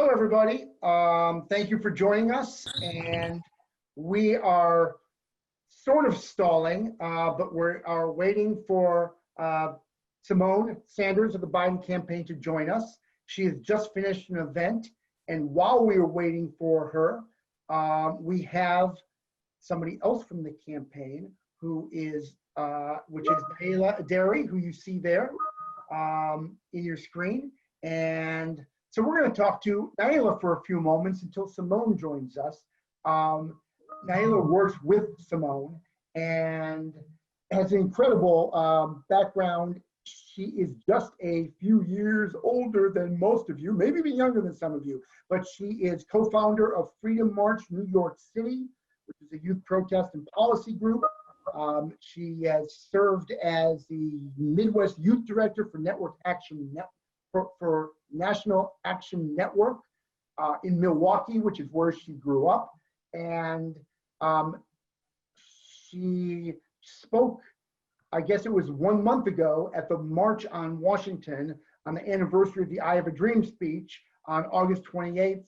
Hello, everybody. Thank you for joining us. And we are sort of stalling, but we are waiting for Symone Sanders of the Biden campaign to join us. She has just finished an event. And while we are waiting for her, we have somebody else from the campaign who is, which is Naila Derry, who you see there in your screen. And so we're going to talk to Naila for a few moments until Symone joins us. Naila works with Symone and has an incredible background. She is just a few years older than most of you, maybe even younger than some of you, but she is co-founder of Freedom March New York City, which is a youth protest and policy group. She has served as the Midwest Youth Director for Network Action for National Action Network in Milwaukee, which is where she grew up. And she spoke, I guess it was 1 month ago, at the March on Washington on the anniversary of the I Have a Dream speech on August 28th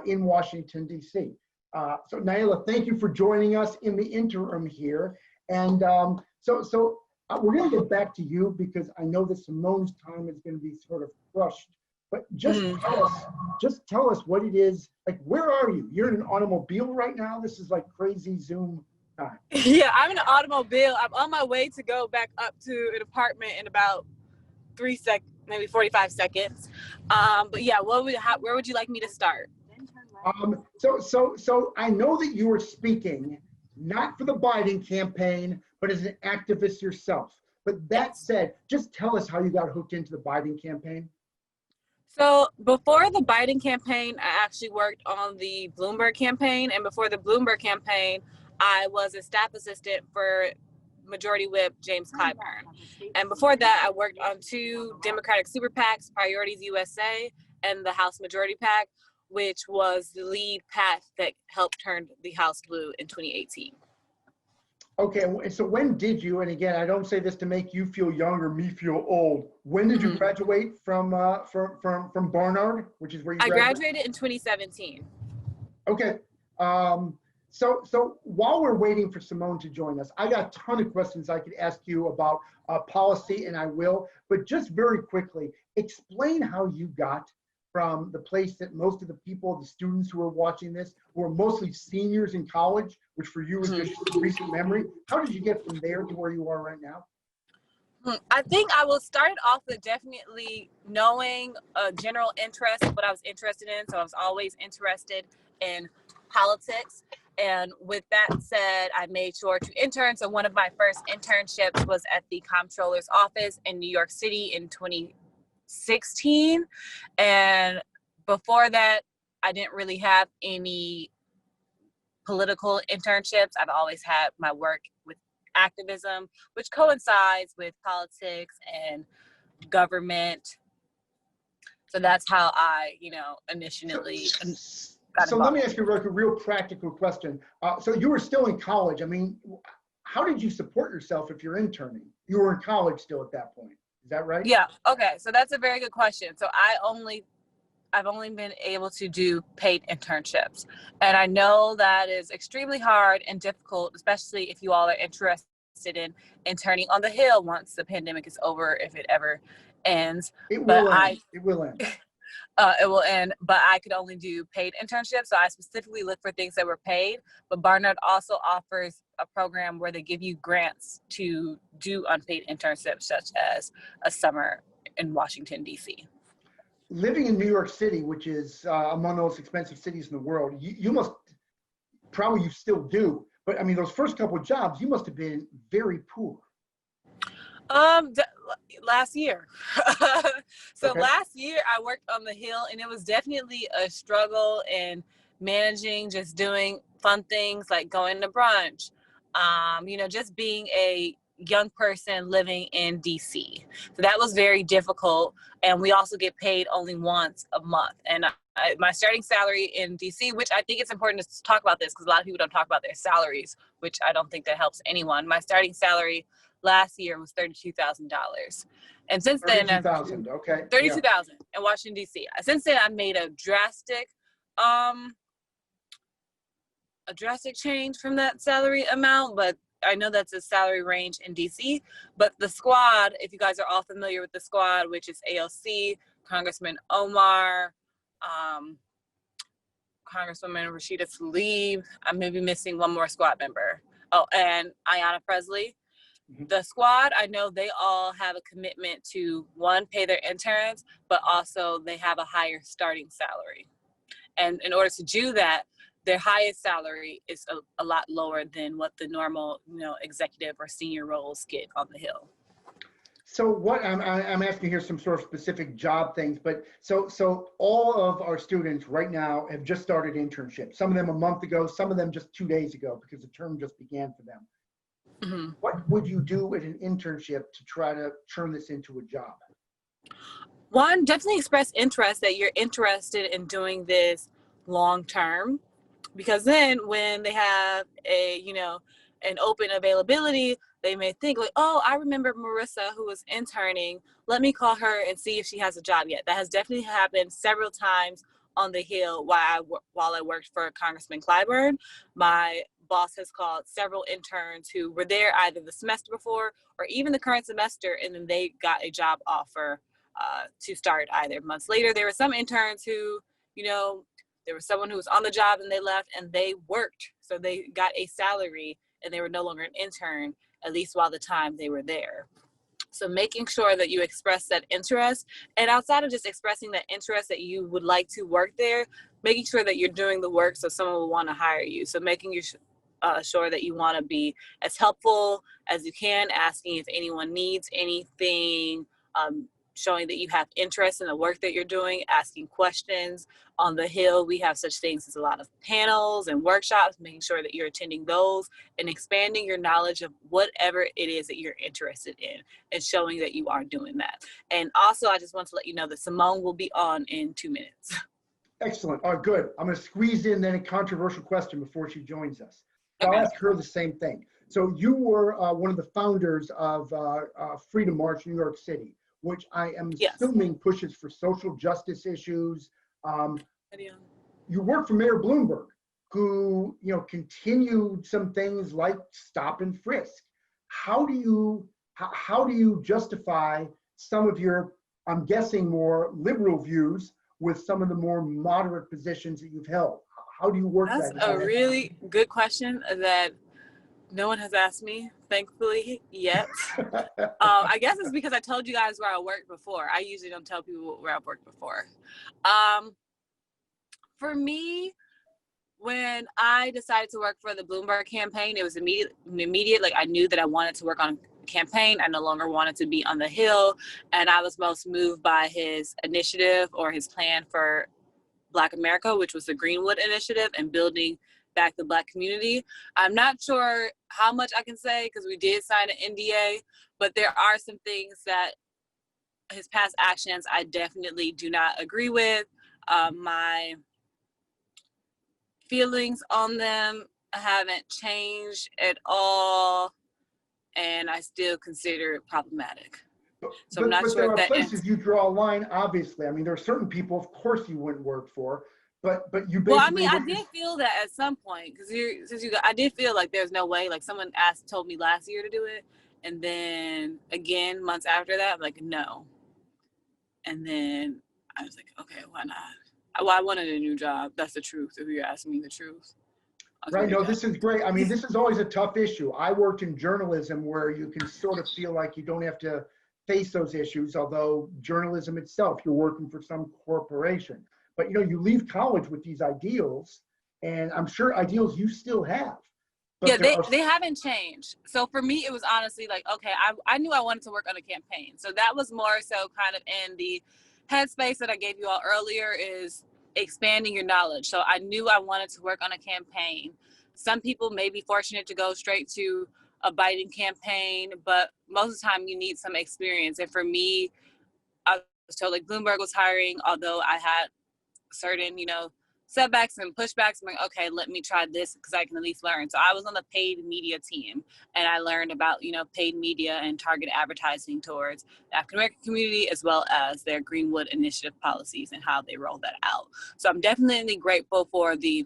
in Washington, D.C. So Naila, thank you for joining us in the interim here. And so we're going to get back to you because I know that Symone's time is going to be sort of crushed. But just tell us what it is. Like, where are you? You're in an automobile right now. This is like crazy Zoom time. Yeah, I'm in an automobile. I'm on my way to go back up to an apartment in about 3 seconds, maybe 45 seconds. But yeah, where would you like me to start? So I know that you are speaking not for the Biden campaign, but as an activist yourself. But that said, just tell us how you got hooked into the Biden campaign. So before the Biden campaign, I actually worked on the Bloomberg campaign. And before the Bloomberg campaign, I was a staff assistant for Majority Whip James Clyburn. And before that, I worked on 2 Democratic super PACs, Priorities USA and the House Majority PAC, which was the lead PAC that helped turn the House blue in 2018. Okay, so when did you, and again, I don't say this to make you feel young or me feel old, when did you graduate from Barnard, which is where you graduated? I graduated in 2017. Okay, so while we're waiting for Symone to join us, I got a ton of questions I could ask you about policy, and I will, but just very quickly, explain how you got from the place that most of the people, the students who are watching this, who are mostly seniors in college, which for you is just recent memory. How did you get from there to where you are right now? I think I will start off with definitely knowing a general interest, what I was interested in. So I was always interested in politics. And with that said, I made sure to intern. So one of my first internships was at the comptroller's office in New York City in 2016. And before that, I didn't really have any political internships. I've always had my work with activism, which coincides with politics and government. So that's how I, initially got So involved. let me ask you a real practical question. So you were still in college. I mean, how did you support yourself if you're interning? You were in college still at that point. Is that right? Yeah. Okay. So that's a very good question. So I've only been able to do paid internships. And I know that is extremely hard and difficult, especially if you all are interested in interning on the Hill once the pandemic is over, if it ever ends. It will end. It will end. It will end, but I could only do paid internships. So I specifically look for things that were paid. But Barnard also offers a program where they give you grants to do unpaid internships, such as a summer in Washington, D.C. Living in New York City, which is among the most expensive cities in the world, you must, probably you still do, but I mean, those first couple of jobs, you must have been very poor. Last year. So Okay. Last year I worked on the Hill, and it was definitely a struggle in managing, just doing fun things like going to brunch, just being a young person living in DC. So that was very difficult. And we also get paid only once a month. And my starting salary in DC, which I think it's important to talk about this because a lot of people don't talk about their salaries, which I don't think that helps anyone. My starting salary last year was $32,000. And since then, 32,000. Okay. Yeah. 32,000 in Washington, D.C. Since then, I've made a drastic change from that salary amount, but I know that's a salary range in DC. But the squad, if you guys are all familiar with the squad, which is AOC, Congressman Omar, Congresswoman Rashida Tlaib, I may be missing one more squad member. Oh, and Ayanna Presley. The squad, I know they all have a commitment to, one, pay their interns, but also they have a higher starting salary. And in order to do that, their highest salary is a lot lower than what the normal, executive or senior roles get on the Hill. So what I'm asking here some sort of specific job things, but so all of our students right now have just started internships. Some of them a month ago, some of them just 2 days ago because the term just began for them. Mm-hmm. What would you do with an internship to try to turn this into a job? One, definitely express interest that you're interested in doing this long term, because then when they have an open availability, they may think like, oh, I remember Marissa who was interning. Let me call her and see if she has a job yet. That has definitely happened several times on the Hill while I worked for Congressman Clyburn. My boss has called several interns who were there either the semester before or even the current semester, and then they got a job offer to start either months later. There were some interns who, there was someone who was on the job and they left and they worked. So they got a salary and they were no longer an intern, at least while the time they were there. So making sure that you express that interest, and outside of just expressing that interest that you would like to work there, making sure that you're doing the work so someone will want to hire you. So making sure that you want to be as helpful as you can, asking if anyone needs anything, showing that you have interest in the work that you're doing, asking questions. On the Hill, we have such things as a lot of panels and workshops, making sure that you're attending those and expanding your knowledge of whatever it is that you're interested in and showing that you are doing that. And also, I just want to let you know that Symone will be on in 2 minutes. Excellent. All right, good. I'm going to squeeze in then a controversial question before she joins us. Okay. I'll ask her the same thing. So you were one of the founders of Freedom March, New York City, which I am assuming pushes for social justice issues. You work for Mayor Bloomberg, who continued some things like stop and frisk. How do you justify some of your, I'm guessing, more liberal views with some of the more moderate positions that you've held? How do you work that? That's a really good question that no one has asked me, thankfully, yet. I guess it's because I told you guys where I worked before. I usually don't tell people where I've worked before. For me, when I decided to work for the Bloomberg campaign, it was immediate. Like, I knew that I wanted to work on a campaign. I no longer wanted to be on the Hill. And I was most moved by his initiative or his plan for Black America, which was the Greenwood Initiative and building back the Black community. I'm not sure how much I can say because we did sign an NDA, but there are some things that his past actions I definitely do not agree with. My feelings on them haven't changed at all, and I still consider it problematic. So I'm not sure there are places you draw a line, obviously. I mean, there are certain people, of course, you wouldn't work for, but you basically. Well, I mean, I did feel that at some point because I did feel like there's no way. Like someone told me last year to do it, and then again months after that, I'm like no. And then I was like, okay, why not? Well, I wanted a new job. That's the truth. If you're asking me the truth. Right. No, this is great. I mean, this is always a tough issue. I worked in journalism where you can sort of feel like you don't have to face those issues, although journalism itself, you're working for some corporation. But, you leave college with these ideals, and I'm sure ideals you still have. Yeah, they haven't changed. So for me, it was honestly like, okay, I knew I wanted to work on a campaign. So that was more so kind of in the headspace that I gave you all earlier is expanding your knowledge. So I knew I wanted to work on a campaign. Some people may be fortunate to go straight to a Biden campaign, but most of the time you need some experience. And for me, I was told like Bloomberg was hiring, although I had certain, setbacks and pushbacks. I'm like, okay, let me try this because I can at least learn. So I was on the paid media team, and I learned about, paid media and targeted advertising towards the African American community, as well as their Greenwood Initiative policies and how they roll that out. So I'm definitely grateful for the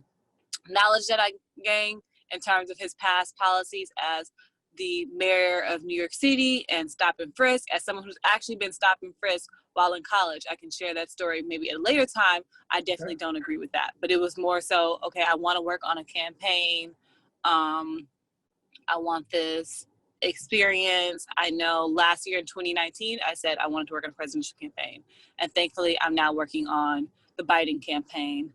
knowledge that I gained in terms of his past policies as the mayor of New York City and stop and frisk. As someone who's actually been stop and frisk while in college, I can share that story maybe at a later time. I definitely don't agree with that. But it was more so, okay, I want to work on a campaign. I want this experience. I know last year in 2019, I said I wanted to work on a presidential campaign. And thankfully, I'm now working on the Biden campaign.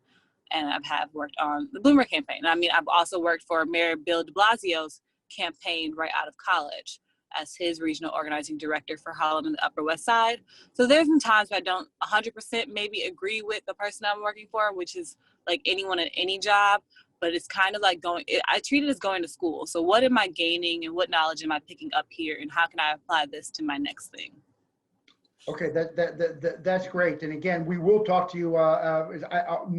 And I have worked on the Bloomberg campaign. I mean, I've also worked for Mayor Bill de Blasio's campaign right out of college as his regional organizing director for Harlem and the Upper West Side. So there's been times where I don't 100% maybe agree with the person I'm working for, which is like anyone at any job, but it's kind of like I treat it as going to school. So what am I gaining and what knowledge am I picking up here, and how can I apply this to my next thing? Okay, that's great. And again, we will talk to you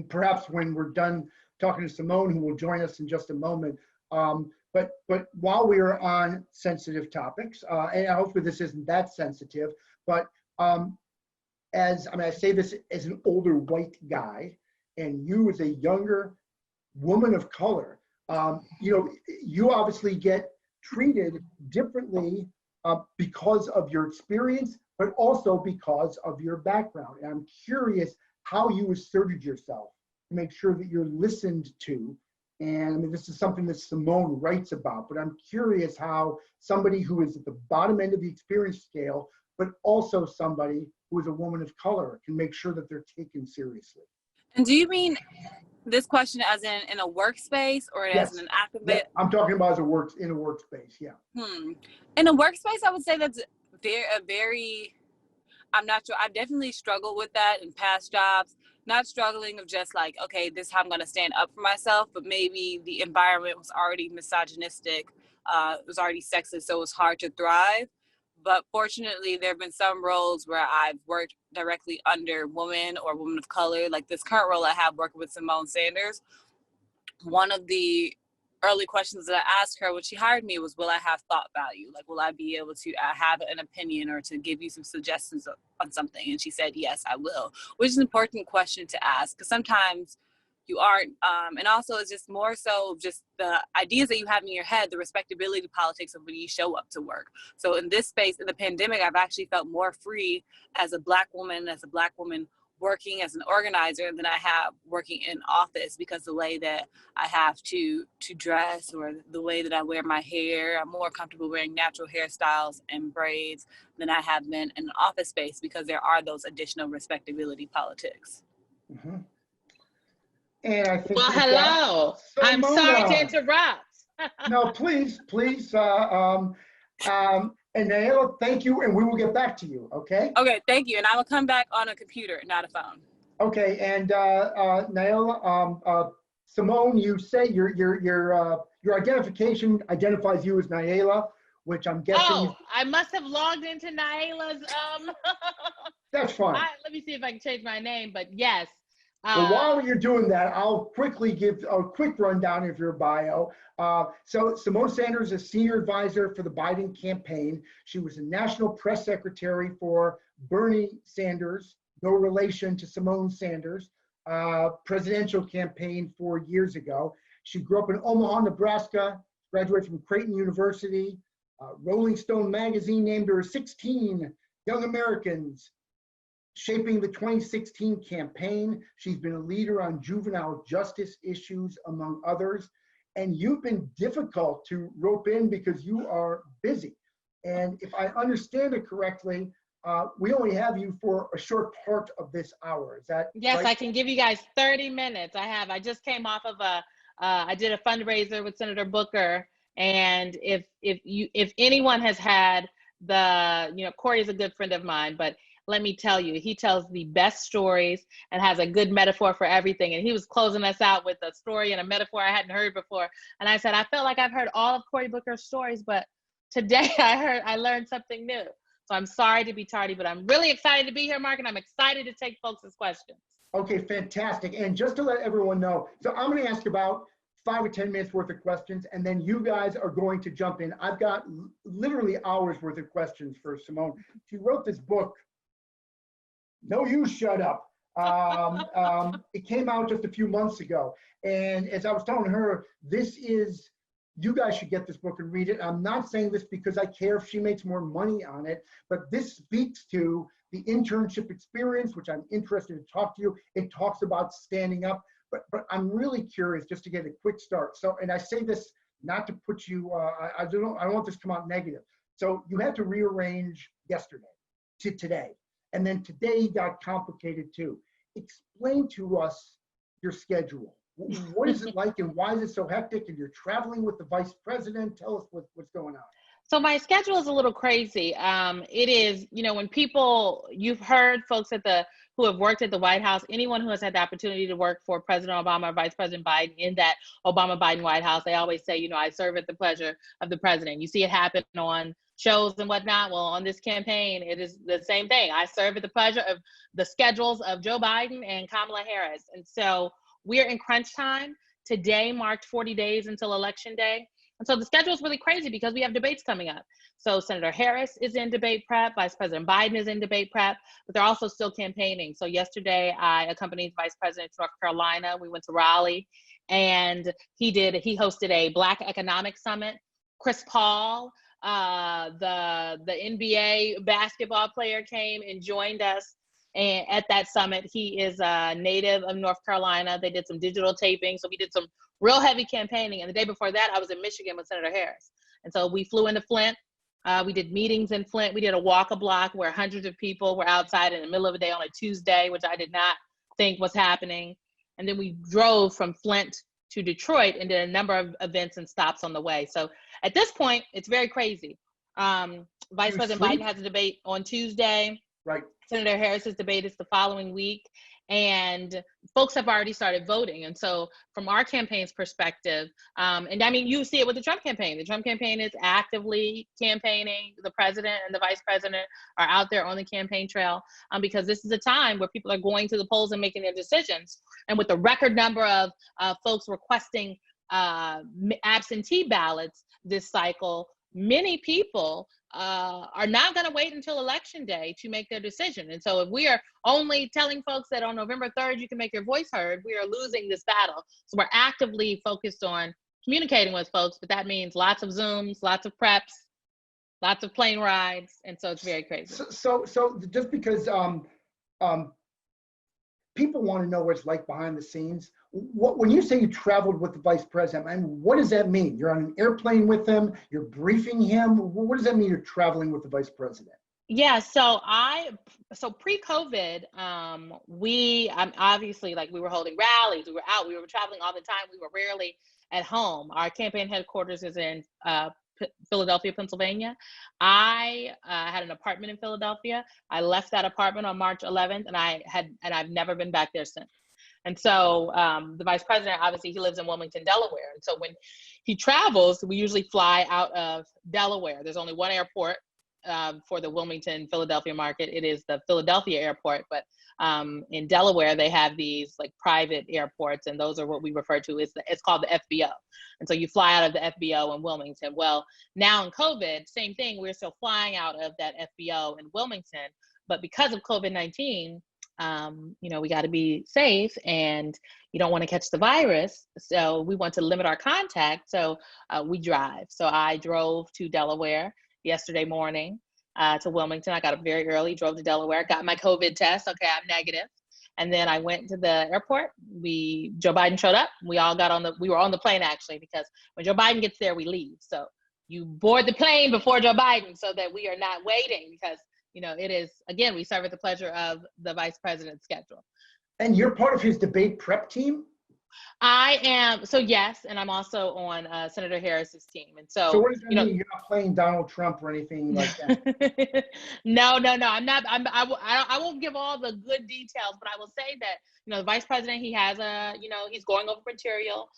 perhaps when we're done talking to Symone, who will join us in just a moment. But while we are on sensitive topics, and hopefully this isn't that sensitive, but I say this as an older white guy, and you as a younger woman of color, you obviously get treated differently because of your experience, but also because of your background. And I'm curious how you asserted yourself to make sure that you're listened to. And I mean, this is something that Symone writes about, but I'm curious how somebody who is at the bottom end of the experience scale, but also somebody who is a woman of color, can make sure that they're taken seriously. And do you mean this question as in a workspace or Yes. as in an activist? Yeah, I'm talking about as in a workspace, yeah. In a workspace, I would say that's very, I'm not sure. I've definitely struggled with that in past jobs, not struggling of just like, okay, this is how I'm going to stand up for myself, but maybe the environment was already misogynistic, it was already sexist, so it was hard to thrive. But fortunately, there have been some roles where I've worked directly under women or women of color, like this current role I have working with Symone Sanders. One of the early questions that I asked her when she hired me was, will I have thought value? Like, will I be able to have an opinion or to give you some suggestions on something? And she said, yes, I will, which is an important question to ask because sometimes you aren't. And also it's just more so just the ideas that you have in your head, the respectability politics of when you show up to work. So in this space, in the pandemic, I've actually felt more free as a Black woman working as an organizer than I have working in office, because the way that I have to dress or the way that I wear my hair, I'm more comfortable wearing natural hairstyles and braids than I have been in an office space because there are those additional respectability politics. Mm-hmm. And I think hello. I'm sorry to interrupt. No, please. And Naila, thank you, and we will get back to you, okay? Okay, thank you, and I will come back on a computer, not a phone. Okay, and Naila, Symone, you say your identification identifies you as Naila, which I'm guessing. Oh, I must have logged into Naila's. That's fine. Let me see if I can change my name, but yes. Well, while you're doing that, I'll quickly give a quick rundown of your bio. So Symone Sanders is senior advisor for the Biden campaign. She was a national press secretary for Bernie Sanders, no relation to Symone Sanders, presidential campaign 4 years ago. She grew up in Omaha, Nebraska, graduated from Creighton University. Rolling Stone magazine named her 16 Young Americans shaping the 2016 campaign. She's been a leader on juvenile justice issues, among others. And you've been difficult to rope in because you are busy. And if I understand it correctly, we only have you for a short part of this hour. Is that Yes, right? I can give you guys 30 minutes. I just came off of I did a fundraiser with Senator Booker. And if anyone has had Corey is a good friend of mine, but let me tell you, he tells the best stories and has a good metaphor for everything. And he was closing us out with a story and a metaphor I hadn't heard before. And I said, I felt like I've heard all of Cory Booker's stories, but today I learned something new. So I'm sorry to be tardy, but I'm really excited to be here, Mark, and I'm excited to take folks' questions. Okay, fantastic. And just to let everyone know, so I'm going to ask about 5 or 10 minutes worth of questions, and then you guys are going to jump in. I've got literally hours worth of questions for Symone. She wrote this book, No, You Shut Up. It came out just a few months ago. And as I was telling her, you guys should get this book and read it. I'm not saying this because I care if she makes more money on it, but this speaks to the internship experience, which I'm interested to talk to you. It talks about standing up, but I'm really curious just to get a quick start. So, and I say this not to put you, I don't want this to come out negative. So you had to rearrange yesterday to today. And then today got complicated too. Explain to us your schedule. What is it like and why is it so hectic? And you're traveling with the vice president. Tell us what's going on. So my schedule is a little crazy. It is, when you've heard folks who have worked at the White House, anyone who has had the opportunity to work for President Obama or Vice President Biden in that Obama-Biden White House, they always say, I serve at the pleasure of the president. You see it happen on shows and whatnot. Well, on this campaign, it is the same thing. I serve at the pleasure of the schedules of Joe Biden and Kamala Harris. And so we're in crunch time. Today marked 40 days until Election Day. And so the schedule is really crazy because we have debates coming up. So Senator Harris is in debate prep, Vice President Biden is in debate prep, but they're also still campaigning. So yesterday I accompanied Vice President to North Carolina. We went to Raleigh and he hosted a Black Economic Summit. Chris Paul, the NBA basketball player, came and joined us. And at that summit, he is a native of North Carolina. They did some digital taping. So we did some real heavy campaigning. And the day before that, I was in Michigan with Senator Harris. And so we flew into Flint. We did meetings in Flint. We did a walk a block where hundreds of people were outside in the middle of the day on a Tuesday, which I did not think was happening. And then we drove from Flint to Detroit and did a number of events and stops on the way. So at this point, it's very crazy. Vice President Biden has a debate on Tuesday. Right. Senator Harris's debate is the following week, and folks have already started voting. And so from our campaign's perspective, and I mean, you see it with the Trump campaign. The Trump campaign is actively campaigning. The president and the vice president are out there on the campaign trail because this is a time where people are going to the polls and making their decisions. And with the record number of folks requesting absentee ballots this cycle, many people are not going to wait until Election Day to make their decision. And so if we are only telling folks that on November 3rd you can make your voice heard, we are losing this battle. So we're actively focused on communicating with folks, but that means lots of Zooms, lots of preps, lots of plane rides, and so it's very crazy. So just because people want to know what it's like behind the scenes, when you say you traveled with the vice president, I mean, what does that mean? You're on an airplane with him, you're briefing him. What does that mean, you're traveling with the vice president? Yeah, so pre-COVID, obviously, like, we were holding rallies, we were out, we were traveling all the time, we were rarely at home. Our campaign headquarters is in Philadelphia, Pennsylvania. I had an apartment in Philadelphia. I left that apartment on March 11th, and I've never been back there since. And so the vice president, obviously, he lives in Wilmington, Delaware. And so when he travels, we usually fly out of Delaware. There's only one airport for the Wilmington, Philadelphia market. It is the Philadelphia airport, but in Delaware, they have these like private airports, and those are what we refer to as it's called the FBO. And so you fly out of the FBO in Wilmington. Well, now in COVID, same thing, we're still flying out of that FBO in Wilmington, but because of COVID-19, we got to be safe and you don't want to catch the virus. So we want to limit our contact. So we drive. So I drove to Delaware yesterday morning to Wilmington. I got up very early, drove to Delaware, got my COVID test. Okay, I'm negative. And then I went to the airport. Joe Biden showed up. We were on the plane actually, because when Joe Biden gets there, we leave. So you board the plane before Joe Biden so that we are not waiting, because it is, again, we serve at the pleasure of the vice president's schedule. And you're part of his debate prep team? I am. So yes, and I'm also on Senator Harris's team. And so what does that mean? You're not playing Donald Trump or anything like that? No, I'm not. I won't give all the good details, but I will say that, the vice president, he has he's going over material.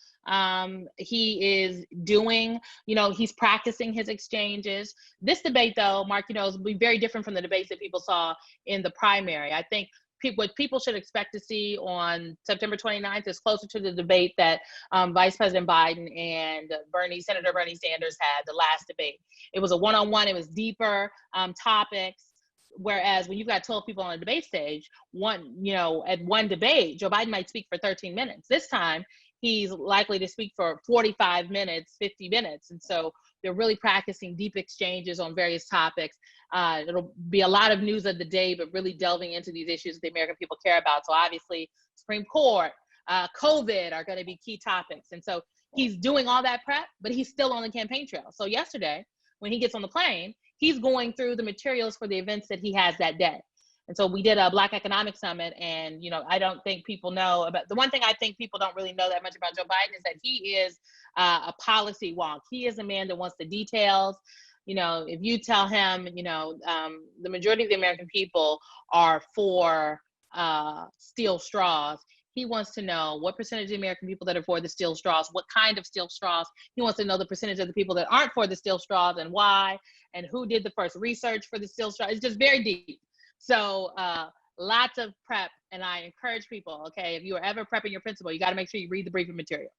He is doing, he's practicing his exchanges. This debate though, Mark, will be very different from the debates that people saw in the primary. I think what people should expect to see on September 29th is closer to the debate that Vice President Biden and Senator Bernie Sanders had, the last debate. It was a one-on-one, it was deeper topics. Whereas when you've got 12 people on a debate stage, at one debate, Joe Biden might speak for 13 minutes. This time, he's likely to speak for 45 minutes, 50 minutes. And so they're really practicing deep exchanges on various topics. It'll be a lot of news of the day, but really delving into these issues that the American people care about. So obviously, Supreme Court, COVID are going to be key topics. And so he's doing all that prep, but he's still on the campaign trail. So yesterday, when he gets on the plane, he's going through the materials for the events that he has that day. And so we did a Black Economic Summit, and I don't think people know about, the one thing I think people don't really know that much about Joe Biden is that he is a policy wonk. He is a man that wants the details. If you tell him, the majority of the American people are for steel straws, he wants to know what percentage of the American people that are for the steel straws, what kind of steel straws. He wants to know the percentage of the people that aren't for the steel straws and why, and who did the first research for the steel straw. It's just very deep. So lots of prep, and I encourage people, okay, if you are ever prepping your principal, you got to make sure you read the briefing materials.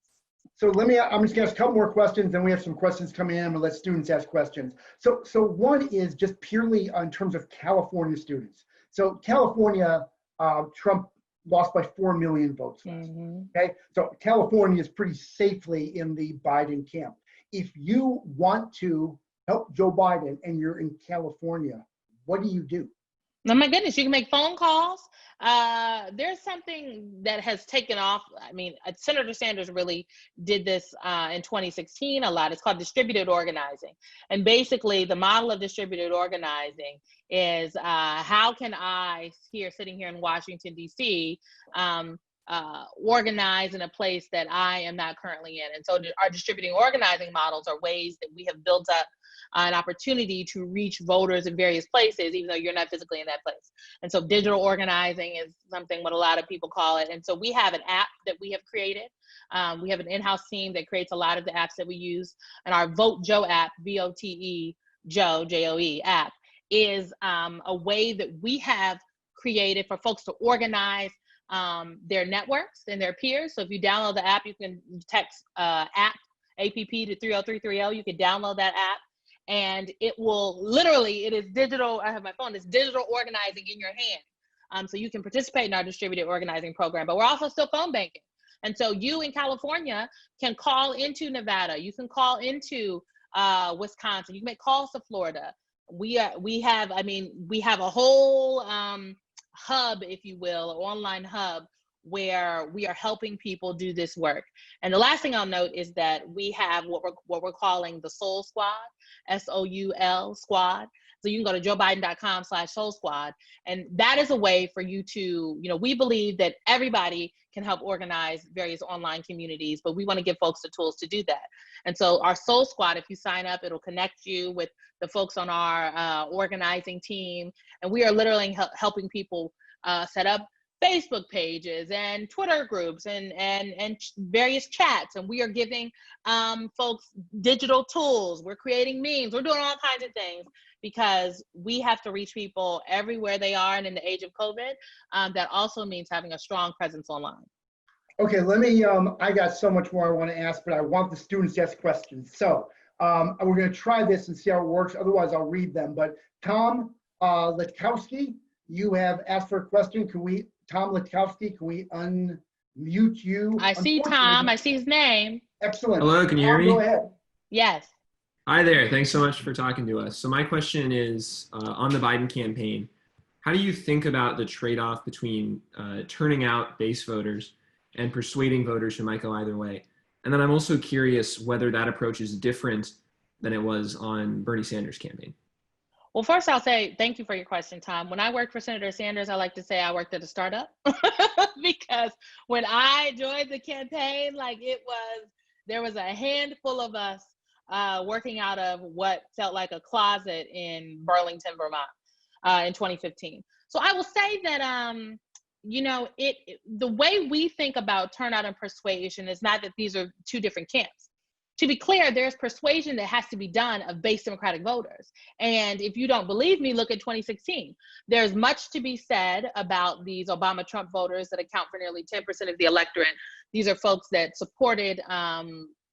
So I'm just gonna ask a couple more questions, then we have some questions coming in, and let students ask questions. So one is just purely in terms of California students. So California, Trump lost by 4 million votes last. Okay, so California is pretty safely in the Biden camp. If you want to help Joe Biden and you're in California, what do you do? Oh my goodness, you can make phone calls. There's something that has taken off. I mean, Senator Sanders really did this in 2016 a lot. It's called distributed organizing. And basically the model of distributed organizing is how can I, sitting here in Washington, D.C., organize in a place that I am not currently in. And so our distributing organizing models are ways that we have built up an opportunity to reach voters in various places, even though you're not physically in that place. And so digital organizing is something what a lot of people call it. And so we have an app that we have created. We have an in-house team that creates a lot of the apps that we use. And our Vote Joe app, VOTE Joe, J-O-E app, is a way that we have created for folks to organize their networks and their peers. So if you download the app, you can text app to 30330. You can download that app, and it will literally, it is digital. I have my phone. It's digital organizing in your hand. So you can participate in our distributed organizing program, but we're also still phone banking. And so you in California can call into Nevada. You can call into Wisconsin. You can make calls to Florida. We have a whole hub, if you will, an online hub where we are helping people do this work. And the last thing I'll note is that we have what we're calling the Soul Squad, SOUL squad. So you can go to joebiden.com/Soul Squad. And that is a way for you to, we believe that everybody can help organize various online communities, but we want to give folks the tools to do that. And so our Soul Squad, if you sign up, it'll connect you with the folks on our organizing team. And we are literally helping people set up Facebook pages and Twitter groups and various chats. And we are giving folks digital tools. We're creating memes. We're doing all kinds of things because we have to reach people everywhere they are. And in the age of COVID, that also means having a strong presence online. Okay, let me, I got so much more I want to ask, but I want the students to ask questions. So we're going to try this and see how it works. Otherwise, I'll read them. But Tom Litkowski, you have asked for a question. Tom Litkowski, can we unmute you? I see Tom. I see his name. Excellent. Hello, can you hear me? Go ahead. Yes. Hi there. Thanks so much for talking to us. So my question is on the Biden campaign, how do you think about the trade-off between turning out base voters and persuading voters who might go either way? And then I'm also curious whether that approach is different than it was on Bernie Sanders' campaign. Well, first I'll say thank you for your question, Tom. When I worked for Senator Sanders, I like to say I worked at a startup because when I joined the campaign, there was a handful of us working out of what felt like a closet in Burlington, Vermont in 2015. So I will say that, the way we think about turnout and persuasion is not that these are two different camps. to be clear, there's persuasion that has to be done of base Democratic voters. And if you don't believe me, look at 2016. There's much to be said about these Obama-Trump voters that account for nearly 10% of the electorate. These are folks that supported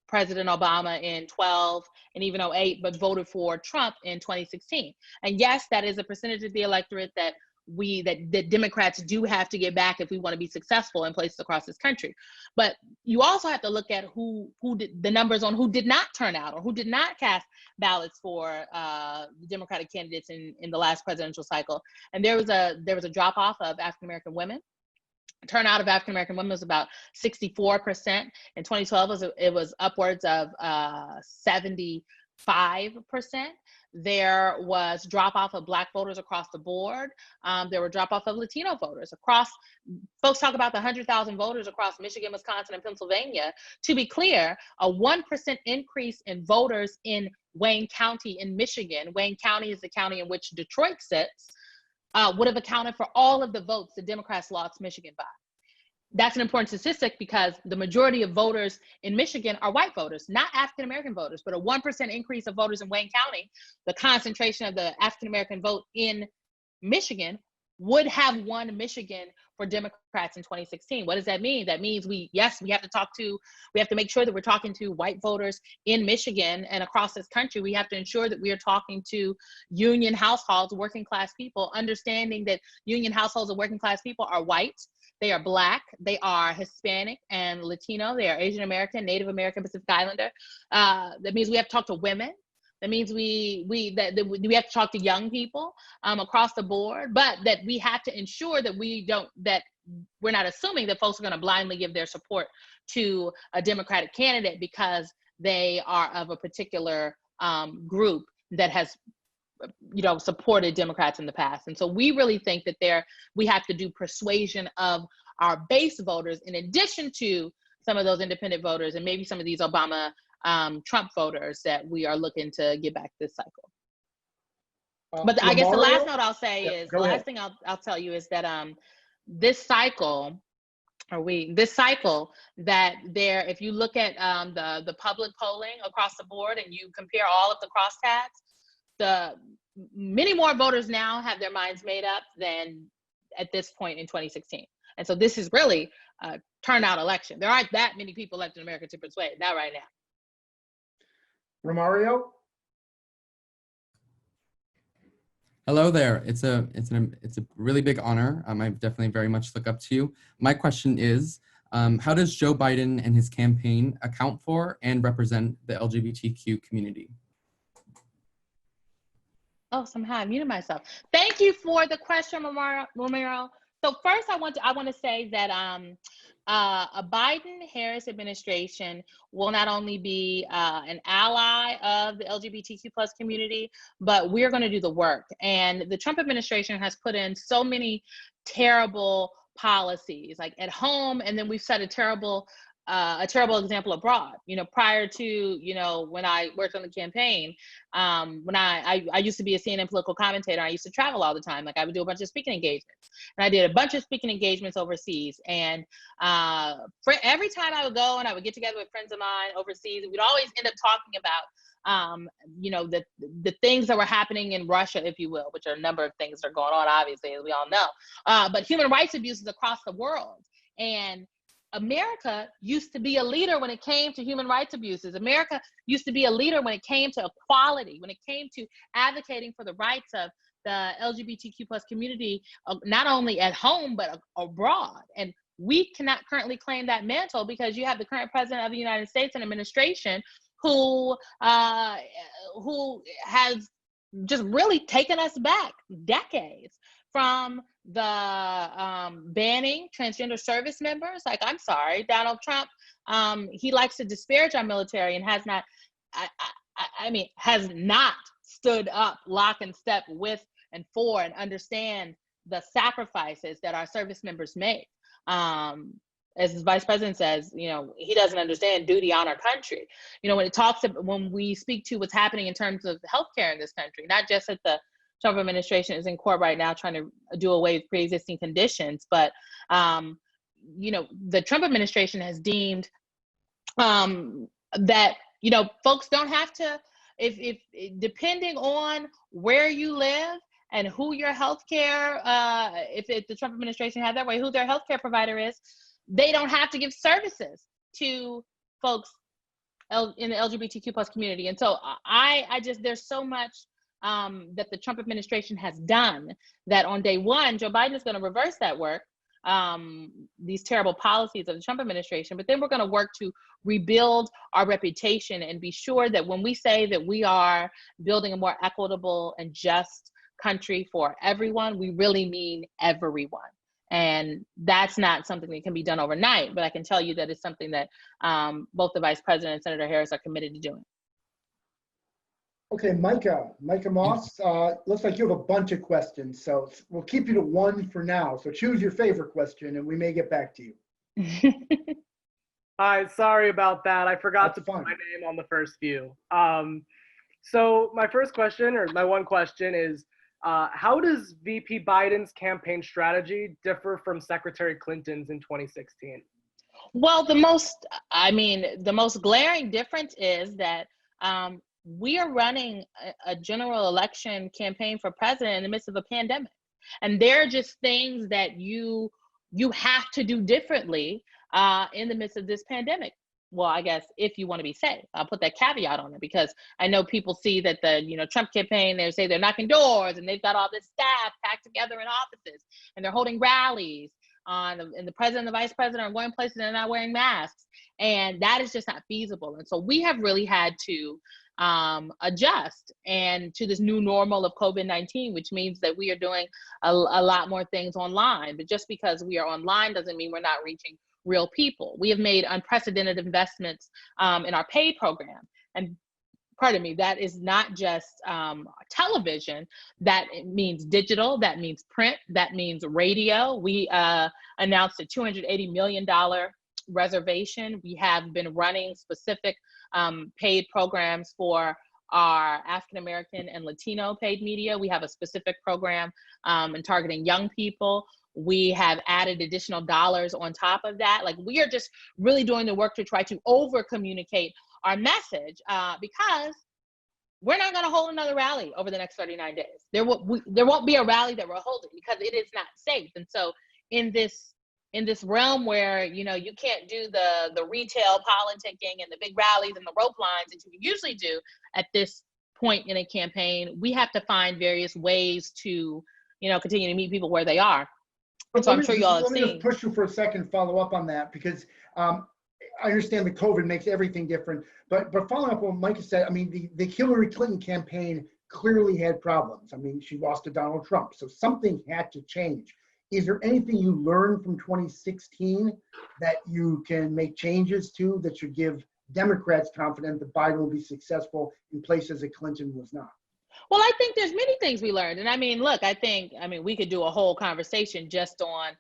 President Obama in 12 and even 08, but voted for Trump in 2016. And yes, that is a percentage of the electorate that that Democrats do have to get back if we want to be successful in places across this country. But you also have to look at the numbers on who did not turn out or who did not cast ballots for the Democratic candidates in the last presidential cycle. And there was a drop off of African American women. Turnout of African American women was about 64%. In 2012, it was upwards of 75%. There was drop off of Black voters across the board. There were drop off of Latino voters across. Folks talk about the 100,000 voters across Michigan, Wisconsin, and Pennsylvania. To be clear, a 1% increase in voters in Wayne County in Michigan. Wayne County is the county in which Detroit sits. Would have accounted for all of the votes the Democrats lost Michigan by. That's an important statistic because the majority of voters in Michigan are white voters, not African-American voters, but a 1% increase of voters in Wayne County, the concentration of the African-American vote in Michigan, would have won Michigan for Democrats in 2016. What does that mean? That means we have to make sure that we're talking to white voters in Michigan and across this country. We have to ensure that we are talking to union households, working class people, understanding that union households of working class people are white, they are Black, they are Hispanic and Latino, they are Asian American, Native American, Pacific Islander. That means we have to talk to women. That means we have to talk to young people across the board, but that we have to ensure that we're not assuming that folks are going to blindly give their support to a Democratic candidate because they are of a particular group that has supported Democrats in the past. And so we really think that we have to do persuasion of our base voters in addition to some of those independent voters and maybe some of these Obama Trump voters that we are looking to get back this cycle. But I guess the last note I'll say is, the last thing I'll tell you is that this cycle, that if you look at the public polling across the board and you compare all of the crosstabs, many more voters now have their minds made up than at this point in 2016. And so this is really a turnout election. There aren't that many people left in America to persuade, not right now. ROMERO? Hello there. It's a really big honor. I definitely very much look up to you. My question is, how does Joe Biden and his campaign account for and represent the LGBTQ community? Oh, somehow I muted myself. Thank you for the question, ROMERO. So first, I want to say that a Biden-Harris administration will not only be an ally of the LGBTQ plus community, but we're going to do the work. And the Trump administration has put in so many terrible policies, like at home, and then we've set a terrible example abroad. Prior to, when I worked on the campaign, when I used to be a CNN political commentator, I used to travel all the time. Like I would do a bunch of speaking engagements, and I did a bunch of speaking engagements overseas. And every time I would go and I would get together with friends of mine overseas, we'd always end up talking about, the things that were happening in Russia, if you will, which are a number of things that are going on, obviously, as we all know, but human rights abuses across the world. And America used to be a leader when it came to human rights abuses. America used to be a leader when it came to equality, when it came to advocating for the rights of the LGBTQ plus community, not only at home, but abroad. And we cannot currently claim that mantle because you have the current president of the United States and administration who has just really taken us back decades from the banning transgender service members. Like, I'm sorry, Donald Trump, he likes to disparage our military and has not stood up lock and step with and for and understand the sacrifices that our service members make. As the vice president says, he doesn't understand duty, honor, country. When we speak to what's happening in terms of healthcare in this country, not just at the Trump administration is in court right now trying to do away with pre-existing conditions, but the Trump administration has deemed that you know, folks don't have to, if depending on where you live and who your healthcare, if the Trump administration had that way, who their healthcare provider is, they don't have to give services to folks in the LGBTQ plus community. And so I just, there's so much that the Trump administration has done that on day one, Joe Biden is going to reverse that work, these terrible policies of the Trump administration, but then we're going to work to rebuild our reputation and be sure that when we say that we are building a more equitable and just country for everyone, we really mean everyone. And that's not something that can be done overnight, but I can tell you that it's something that both the Vice President and Senator Harris are committed to doing. Okay, Micah Moss, looks like you have a bunch of questions, so we'll keep you to one for now. So choose your favorite question and we may get back to you. Hi, sorry about that. I forgot to put my name on the first few. So my first question, or my one question is, how does VP Biden's campaign strategy differ from Secretary Clinton's in 2016? Well, the most glaring difference is that we are running a general election campaign for president in the midst of a pandemic. And there are just things that you have to do differently in the midst of this pandemic. Well, I guess if you want to be safe, I'll put that caveat on it, because I know people see that the Trump campaign, they say they're knocking doors and they've got all this staff packed together in offices and they're holding rallies and the president and the vice president are going places and they're not wearing masks. And that is just not feasible. And so we have really had to adjust and to this new normal of COVID-19, which means that we are doing a lot more things online. But just because we are online doesn't mean we're not reaching real people. We have made unprecedented investments in our paid program. And pardon me, that is not just television, that means digital, that means print, that means radio. We announced a $280 million reservation. We have been running specific paid programs for our African-American and Latino paid media. We have a specific program in targeting young people. We have added additional dollars on top of that. Like, we are just really doing the work to try to over communicate our message because we're not going to hold another rally over the next 39 days. There won't be a rally that we're holding because it is not safe. And so in this realm where, you can't do the retail politicking and the big rallies and the rope lines that you usually do at this point in a campaign, we have to find various ways to, continue to meet people where they are. And so I'm sure you all have seen. Let me just push you for a second, follow up on that, because I understand that COVID makes everything different, but following up on what Micah said, I mean, the Hillary Clinton campaign clearly had problems. I mean, she lost to Donald Trump, so something had to change. Is there anything you learned from 2016 that you can make changes to that should give Democrats confidence that Biden will be successful in places that Clinton was not? Well, I think there's many things we learned. And I mean, look, we could do a whole conversation just on,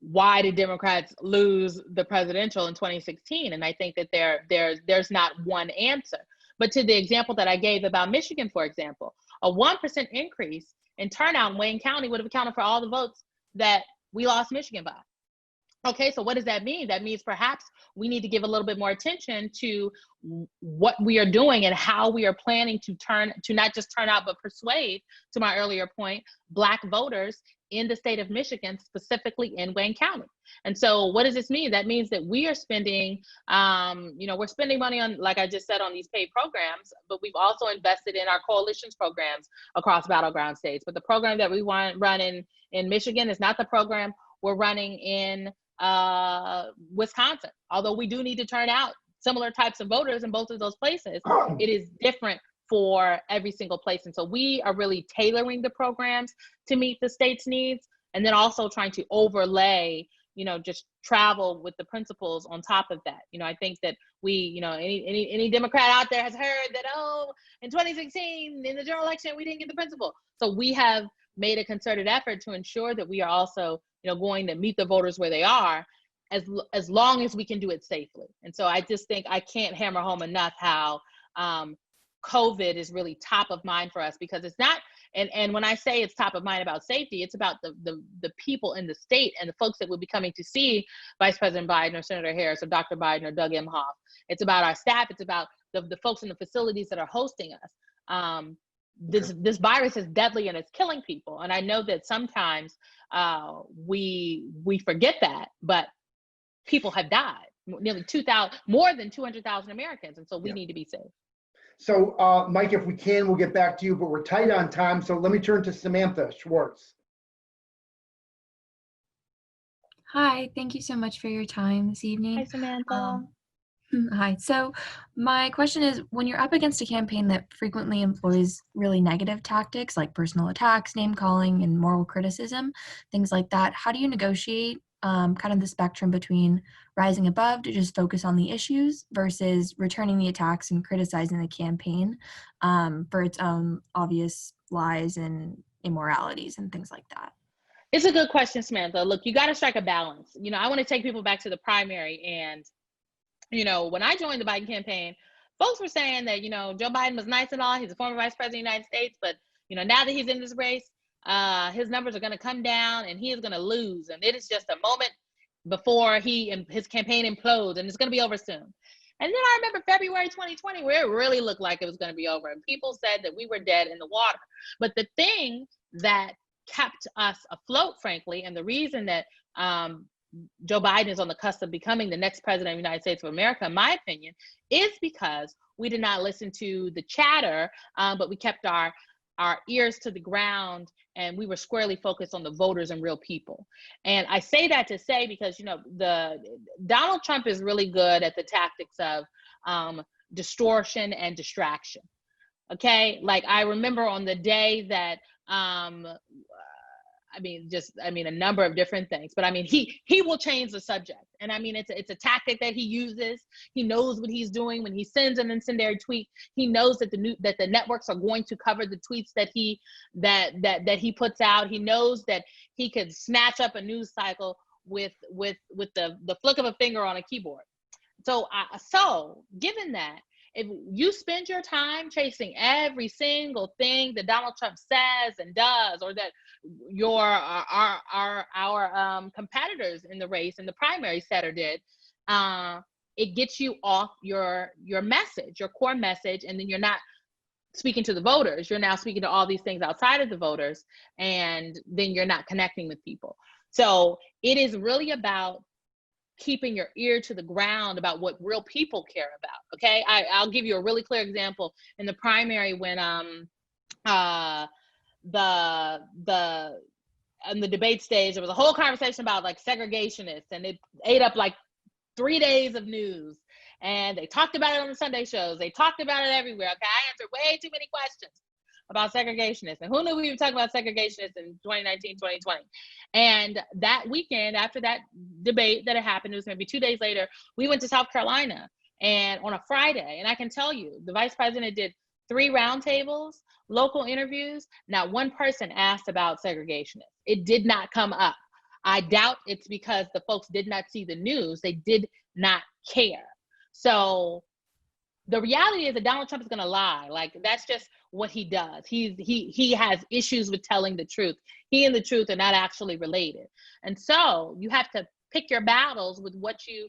why did Democrats lose the presidential in 2016? And I think that there's not one answer. But to the example that I gave about Michigan, for example, a 1% increase in turnout in Wayne County would have accounted for all the votes that we lost Michigan by. Okay, so what does that mean? That means perhaps we need to give a little bit more attention to what we are doing and how we are planning to not just turn out, but persuade, to my earlier point, Black voters in the state of Michigan, specifically in Wayne County. And so what does this mean? That means that we are spending, we're spending money on, like I just said, on these paid programs, but we've also invested in our coalitions programs across battleground states. But the program that we want run in Michigan is not the program we're running in Wisconsin. Although we do need to turn out similar types of voters in both of those places, it is different for every single place. And so we are really tailoring the programs to meet the state's needs, and then also trying to overlay, just travel with the principles on top of that. I think that we, any Democrat out there has heard that, in 2016, in the general election, we didn't get the principle. So we have made a concerted effort to ensure that we are also, going to meet the voters where they are, as long as we can do it safely. And so I just think I can't hammer home enough how COVID is really top of mind for us, because it's And when I say it's top of mind about safety, it's about the people in the state and the folks that will be coming to see Vice President Biden or Senator Harris or Dr. Biden or Doug Emhoff. It's about our staff. It's about the folks in the facilities that are hosting us. This virus is deadly and it's killing people. And I know that sometimes we forget that, but people have died. Nearly 2,000, more than 200,000 Americans. And so we need to be safe. So Mike, if we can, we'll get back to you, but we're tight on time. So let me turn to Samantha Schwartz. Hi, thank you so much for your time this evening. Hi, Samantha. Hi. So my question is, when you're up against a campaign that frequently employs really negative tactics like personal attacks, name calling, and moral criticism, things like that, how do you negotiate kind of the spectrum between rising above to just focus on the issues versus returning the attacks and criticizing the campaign for its own obvious lies and immoralities and things like that? It's a good question, Samantha. Look, you got to strike a balance. You know, I want to take people back to the primary. And, you know, when I joined the Biden campaign, folks were saying that, you know, Joe Biden was nice and all. He's a former vice president of the United States. But, you know, now that he's in this race, his numbers are going to come down and he is going to lose. And it is just a moment before his campaign implodes, and it's going to be over soon. And then I remember February 2020, where it really looked like it was going to be over. And people said that we were dead in the water. But the thing that kept us afloat, frankly, and the reason that Joe Biden is on the cusp of becoming the next president of the United States of America, in my opinion, is because we did not listen to the chatter, but we kept our ears to the ground, and we were squarely focused on the voters and real people. And I say that to say, because, you know, Donald Trump is really good at the tactics of distortion and distraction. Okay, like I remember on the day that a number of different things, but I mean, he will change the subject. And I mean, it's a tactic that he uses. He knows what he's doing. When he sends an incendiary tweet, he knows that the networks are going to cover the tweets that he puts out. He knows that he could snatch up a news cycle with the flick of a finger on a keyboard. So given that, if you spend your time chasing every single thing that Donald Trump says and does, or that our competitors in the race in the primary said or did, it gets you off your message, your core message, and then you're not speaking to the voters. You're now speaking to all these things outside of the voters, and then you're not connecting with people. So it is really about keeping your ear to the ground about what real people care about. Okay, I'll give you a really clear example. In the primary, when on the debate stage, there was a whole conversation about like segregationists, and it ate up like 3 days of news. And they talked about it on the Sunday shows. They talked about it everywhere. Okay, I answered way too many questions about segregationists. And who knew we were talking about segregationists in 2019, 2020? And that weekend, after that debate that had happened, it was maybe 2 days later, we went to South Carolina, and on a Friday. And I can tell you, the vice president did 3 roundtables, local interviews. Not one person asked about segregationists. It did not come up. I doubt it's because the folks did not see the news. They did not care. So the reality is that Donald Trump is going to lie. Like, that's just what he does. He has issues with telling the truth. He and the truth are not actually related. And so you have to pick your battles with what you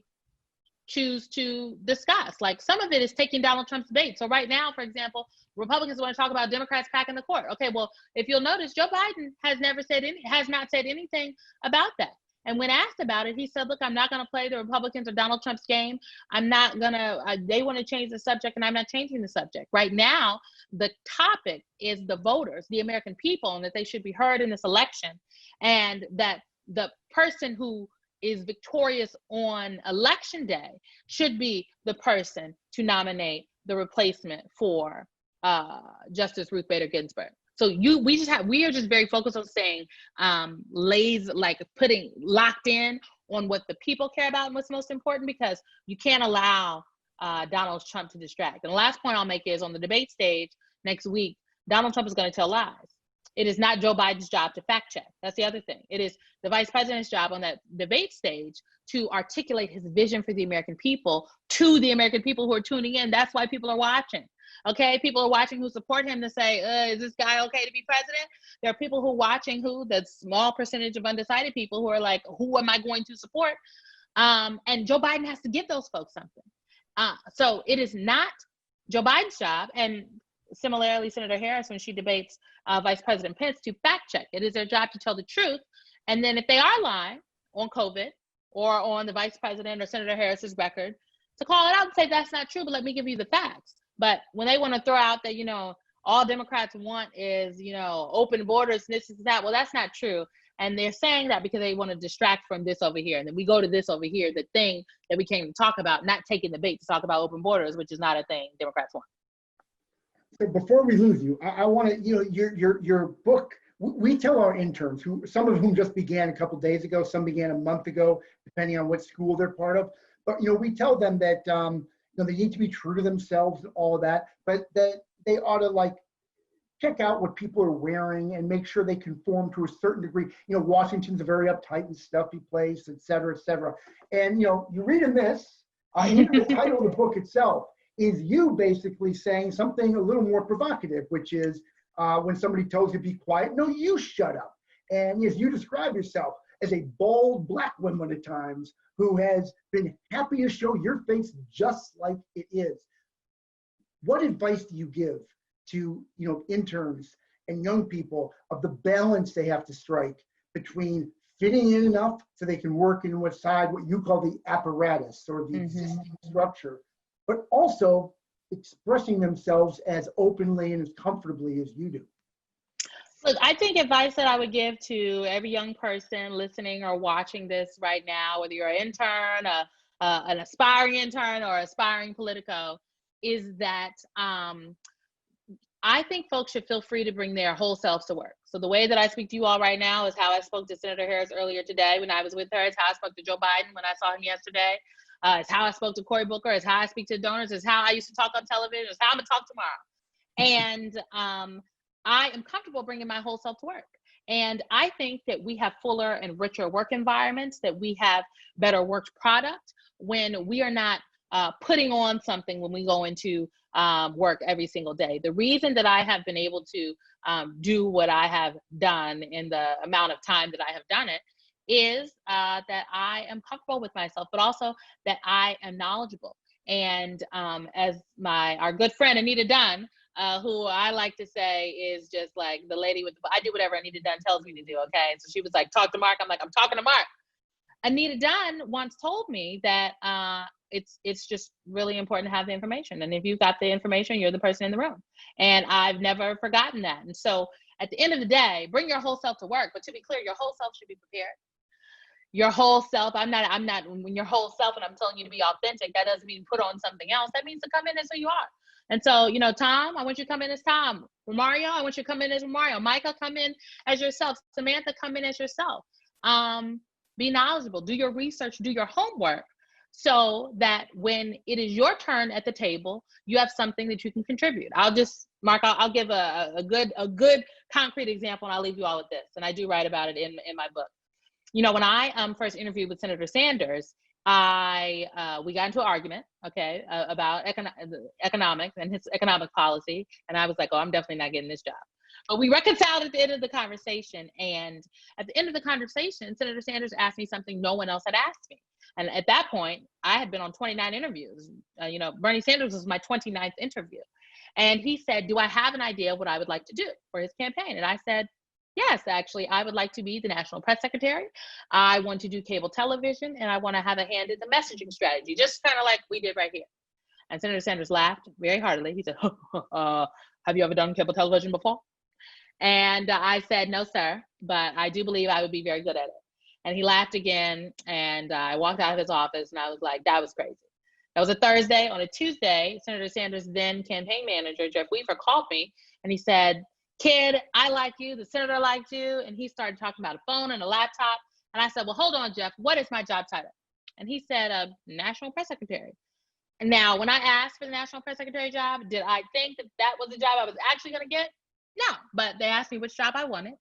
choose to discuss. Like, some of it is taking Donald Trump's bait. So right now, for example, Republicans want to talk about Democrats packing the court. Okay, well, if you'll notice, Joe Biden has not said anything about that. And when asked about it, he said, look, I'm not going to play the Republicans or Donald Trump's game. I'm not going to, they want to change the subject, and I'm not changing the subject. Right now, the topic is the voters, the American people, and that they should be heard in this election. And that the person who is victorious on election day should be the person to nominate the replacement for Justice Ruth Bader Ginsburg. So we are just very focused on staying putting locked in on what the people care about and what's most important, because you can't allow Donald Trump to distract. And the last point I'll make is, on the debate stage next week, Donald Trump is going to tell lies. It is not Joe Biden's job to fact check. That's the other thing. It is the vice president's job on that debate stage to articulate his vision for the American people to the American people who are tuning in. That's why people are watching. Okay, people are watching who support him to say, is this guy okay to be president? There are people who are watching the small percentage of undecided people who are like, who am I going to support? And Joe Biden has to give those folks something. So it is not Joe Biden's job, and similarly, Senator Harris, when she debates Vice President Pence, to fact check. It is their job to tell the truth. And then if they are lying on COVID or on the Vice President or Senator Harris's record, to call it out and say that's not true, but let me give you the facts. But when they want to throw out that, all Democrats want is, open borders, this is that, well, that's not true. And they're saying that because they want to distract from this over here. And then we go to this over here, the thing that we came to talk about, not taking the bait to talk about open borders, which is not a thing Democrats want. So before we lose you, I want to, your book, we tell our interns, some of whom just began a couple days ago, some began a month ago, depending on what school they're part of. But, we tell them that, they need to be true to themselves and all of that, but that they ought to check out what people are wearing and make sure they conform to a certain degree. Washington's a very uptight and stuffy place, et cetera, et cetera. And, you read in this, even the title of the book itself is you basically saying something a little more provocative, which is when somebody tells you to be quiet, no, you shut up. And as you describe yourself as a bold Black woman at times who has been happy to show your face just like it is. What advice do you give to interns and young people of the balance they have to strike between fitting in enough so they can work in what you call the apparatus or the existing structure, but also expressing themselves as openly and as comfortably as you do? Look, I think advice that I would give to every young person listening or watching this right now, whether you're an intern, an aspiring intern or aspiring politico, is that I think folks should feel free to bring their whole selves to work. So the way that I speak to you all right now is how I spoke to Senator Harris earlier today when I was with her. It's how I spoke to Joe Biden when I saw him yesterday. It's how I spoke to Cory Booker. It's how I speak to donors. It's how I used to talk on television. It's how I'm going to talk tomorrow. And I am comfortable bringing my whole self to work. And I think that we have fuller and richer work environments, that we have better work product when we are not putting on something when we go into work every single day. The reason that I have been able to do what I have done in the amount of time that I have done it is that I am comfortable with myself, but also that I am knowledgeable. And as our good friend Anita Dunn, who I like to say is just like the lady with I do whatever Anita Dunn tells me to do, okay? So she was like, talk to Mark. I'm like, I'm talking to Mark. Anita Dunn once told me that it's just really important to have the information. And if you've got the information, you're the person in the room. And I've never forgotten that. And so at the end of the day, bring your whole self to work. But to be clear, your whole self should be prepared. Your whole self, I'm not, when your whole self and I'm telling you to be authentic, that doesn't mean put on something else. That means to come in as who you are. And so, Tom, I want you to come in as Tom. Romario, I want you to come in as Romario. Micah, come in as yourself. Samantha, come in as yourself. Be knowledgeable, do your research, do your homework, so that when it is your turn at the table, you have something that you can contribute. I'll give a good concrete example, and I'll leave you all with this. And I do write about it in my book. When I first interviewed with Senator Sanders, we got into an argument, okay, about economics and his economic policy. And I was like, oh, I'm definitely not getting this job. But we reconciled at the end of the conversation. And at the end of the conversation, Senator Sanders asked me something no one else had asked me. And at that point, I had been on 29 interviews. Bernie Sanders was my 29th interview. And he said, do I have an idea of what I would like to do for his campaign? And I said, yes, actually, I would like to be the national press secretary. I want to do cable television, and I want to have a hand in the messaging strategy, just kind of like we did right here. And Senator Sanders laughed very heartily. He said, have you ever done cable television before? And I said, no, sir, but I do believe I would be very good at it. And he laughed again, and I walked out of his office, and I was like, that was crazy. That was a Thursday. On a Tuesday, Senator Sanders' then campaign manager, Jeff Weaver, called me, and he said, kid, I like you, the senator liked you. And he started talking about a phone and a laptop. And I said, well, hold on, Jeff, what is my job title? And he said, national press secretary. And now, when I asked for the national press secretary job, did I think that was the job I was actually going to get? No, but they asked me which job I wanted.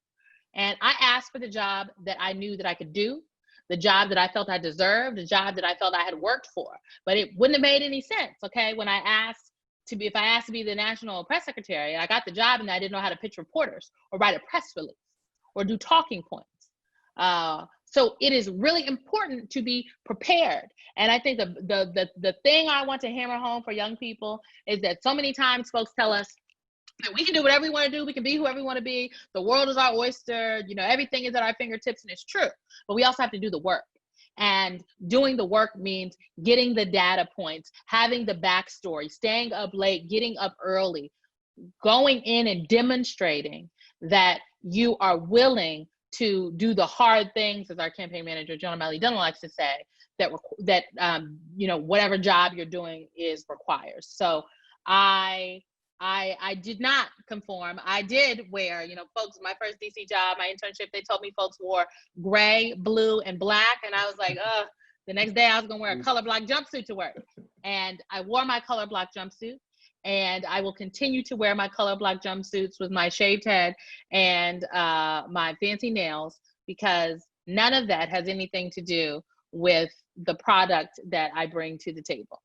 And I asked for the job that I knew that I could do, the job that I felt I deserved, the job that I felt I had worked for. But it wouldn't have made any sense, okay, when I asked if I asked to be the national press secretary, I got the job and I didn't know how to pitch reporters or write a press release or do talking points. So it is really important to be prepared. And I think the thing I want to hammer home for young people is that so many times folks tell us that we can do whatever we want to do, we can be whoever we want to be, the world is our oyster, everything is at our fingertips, and it's true. But we also have to do the work. And doing the work means getting the data points, having the backstory, staying up late, getting up early, going in and demonstrating that you are willing to do the hard things, as our campaign manager, John O'Malley Dunn, likes to say, that whatever job you're doing is requires. So I did not conform. I did wear, folks, my first DC job, my internship, they told me folks wore gray, blue, and black. And I was like, the next day I was gonna wear a color block jumpsuit to work. And I wore my color block jumpsuit. And I will continue to wear my color block jumpsuits with my shaved head and my fancy nails, because none of that has anything to do with the product that I bring to the table.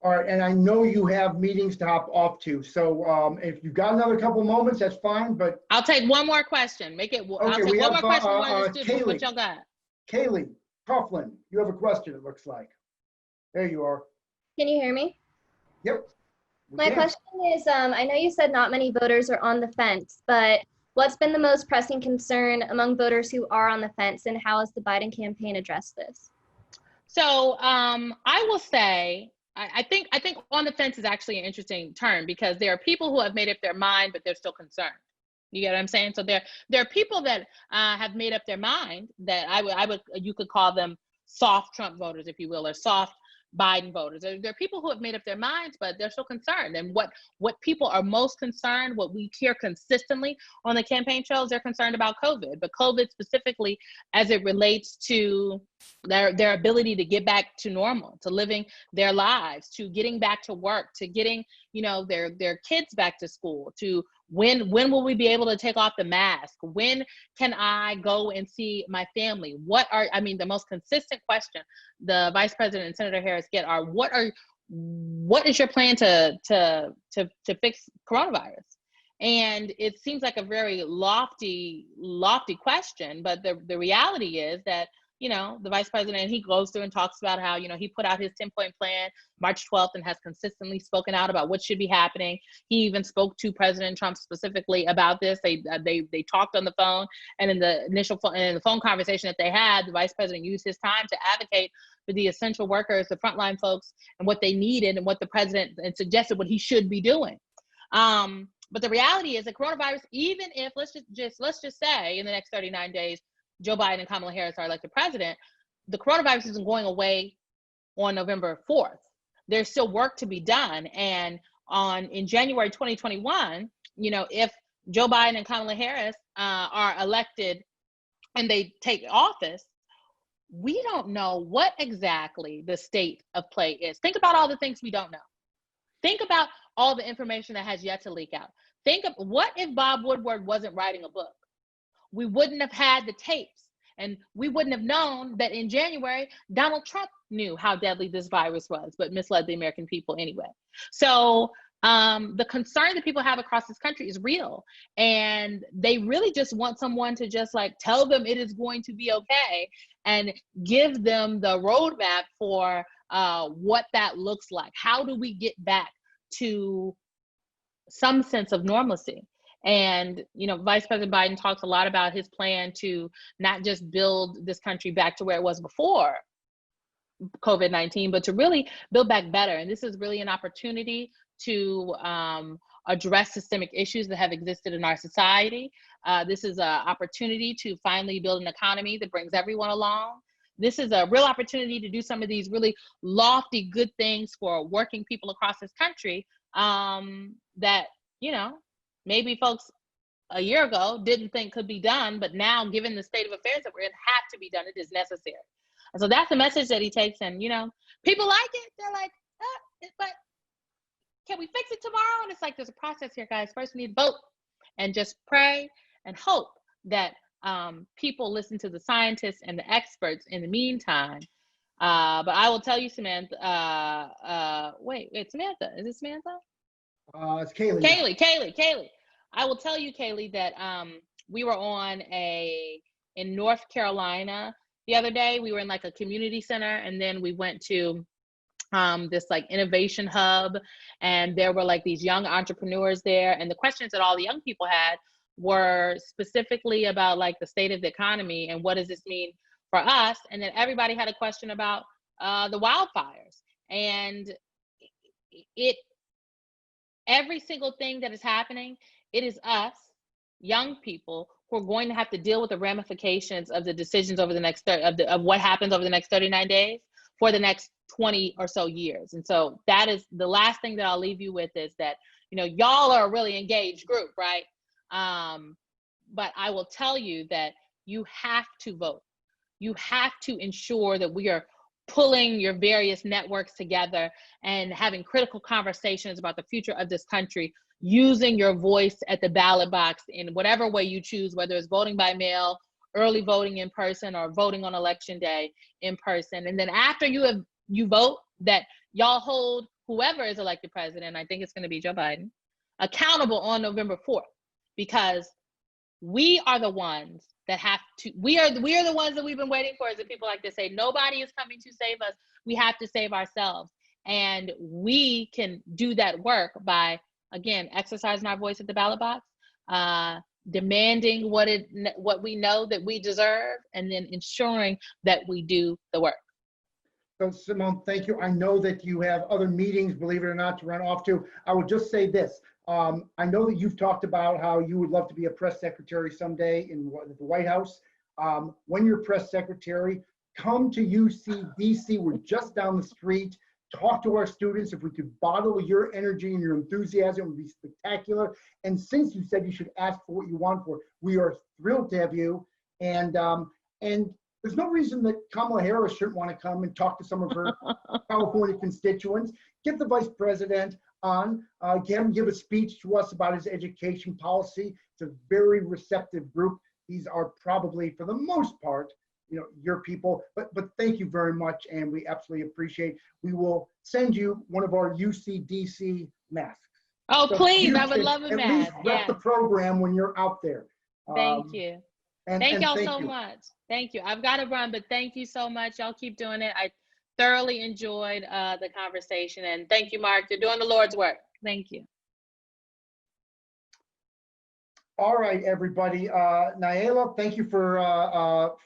All right, and I know you have meetings to hop off to, so if you've got another couple moments, that's fine, but. I'll take one more question. I'll take one more question from one of the students. What y'all got? Kaylee Coughlin, you have a question, it looks like. There you are. Can you hear me? Yep. My question is, I know you said not many voters are on the fence, but what's been the most pressing concern among voters who are on the fence, and how has the Biden campaign addressed this? So I will say, I think on the fence is actually an interesting term, because there are people who have made up their mind, but they're still concerned. You get what I'm saying? So there are people that have made up their mind that you could call them soft Trump voters, if you will, or soft Biden voters. There are people who have made up their minds, but they're still concerned. And what people are most concerned, what we hear consistently on the campaign trails, they're concerned about COVID, but COVID specifically as it relates to their ability to get back to normal, to living their lives, to getting back to work, to getting, their kids back to school, to when will we be able to take off the mask? When can I go and see my family? The most consistent question the Vice President and Senator Harris get are, what is your plan to fix coronavirus? And it seems like a very lofty question, but the reality is that, the Vice President, he goes through and talks about how, he put out his 10-point plan March 12th and has consistently spoken out about what should be happening. He even spoke to President Trump specifically about this. They talked on the phone, and in the phone conversation that they had, the Vice President used his time to advocate for the essential workers, the frontline folks, and what they needed, and what the president and suggested what he should be doing. But the reality is that coronavirus, even if let's just say in the next 39 days, Joe Biden and Kamala Harris are elected president, the coronavirus isn't going away on November 4th. There's still work to be done. And in January 2021, if Joe Biden and Kamala Harris are elected and they take office, we don't know what exactly the state of play is. Think about all the things we don't know. Think about all the information that has yet to leak out. Think of what if Bob Woodward wasn't writing a book? We wouldn't have had the tapes, and we wouldn't have known that in January, Donald Trump knew how deadly this virus was, but misled the American people anyway. So the concern that people have across this country is real, and they really just want someone to just tell them it is going to be okay and give them the roadmap for what that looks like. How do we get back to some sense of normalcy? And, Vice President Biden talks a lot about his plan to not just build this country back to where it was before COVID-19, but to really build back better. And this is really an opportunity to address systemic issues that have existed in our society. This is an opportunity to finally build an economy that brings everyone along. This is a real opportunity to do some of these really lofty, good things for working people across this country that, maybe folks a year ago didn't think could be done, but now, given the state of affairs that we're in, have to be done. It is necessary. And so that's the message that he takes. And, people like it. They're like, but can we fix it tomorrow? And it's like, there's a process here, guys. First, we need to vote and just pray and hope that people listen to the scientists and the experts in the meantime, But I will tell you, Samantha, wait, Samantha, is it Samantha? It's Kaylee. Kaylee. I will tell you, Kaylee, that we were in North Carolina the other day. We were in like a community center, and then we went to this like innovation hub, and there were like these young entrepreneurs there, and the questions that all the young people had were specifically about like the state of the economy and what does this mean for us. And then everybody had a question about the wildfires, and every single thing that is happening, it is us, young people, who are going to have to deal with the ramifications of the decisions over the next of what happens over the next 39 days for the next 20 or so years. And so that is the last thing that I'll leave you with, is that, you know, y'all are a really engaged group, right? But I will tell you that you have to vote. You have to ensure that we are pulling your various networks together and having critical conversations about the future of this country, using your voice at the ballot box in whatever way you choose, whether it's voting by mail, early voting in person, or voting on election day in person. And then after you vote, that y'all hold whoever is elected president, I think it's going to be Joe Biden, accountable on November 4th, because we are the ones that have to, we are the ones that we've been waiting for, as the people like to say. Nobody is coming to save us. We have to save ourselves. And we can do that work by, again, exercising our voice at the ballot box, demanding what we know that we deserve, and then ensuring that we do the work. So Symone, thank you. I know that you have other meetings, believe it or not, to run off to. I will just say this. I know that you've talked about how you would love to be a press secretary someday in the White House. When you're press secretary, come to UC-DC. We're just down the street. Talk to our students. If we could bottle your energy and your enthusiasm, it would be spectacular. And since you said you should ask for what you want for, we are thrilled to have you. And there's no reason that Kamala Harris shouldn't want to come and talk to some of her California constituents. Get the vice president on, give a speech to us about his education policy. It's a very receptive group. These are probably, for the most part, you know, your people, but thank you very much, and we absolutely appreciate. We will send you one of our UC-DC masks. Oh, so please, I would love a mask. At least rep the program when you're out there. Thank you. Thank y'all so much. Thank you. I've got to run, but thank you so much. Y'all keep doing it. I thoroughly enjoyed the conversation, and thank you, Mark. You're doing the Lord's work. Thank you. All right, everybody. Naila, thank you for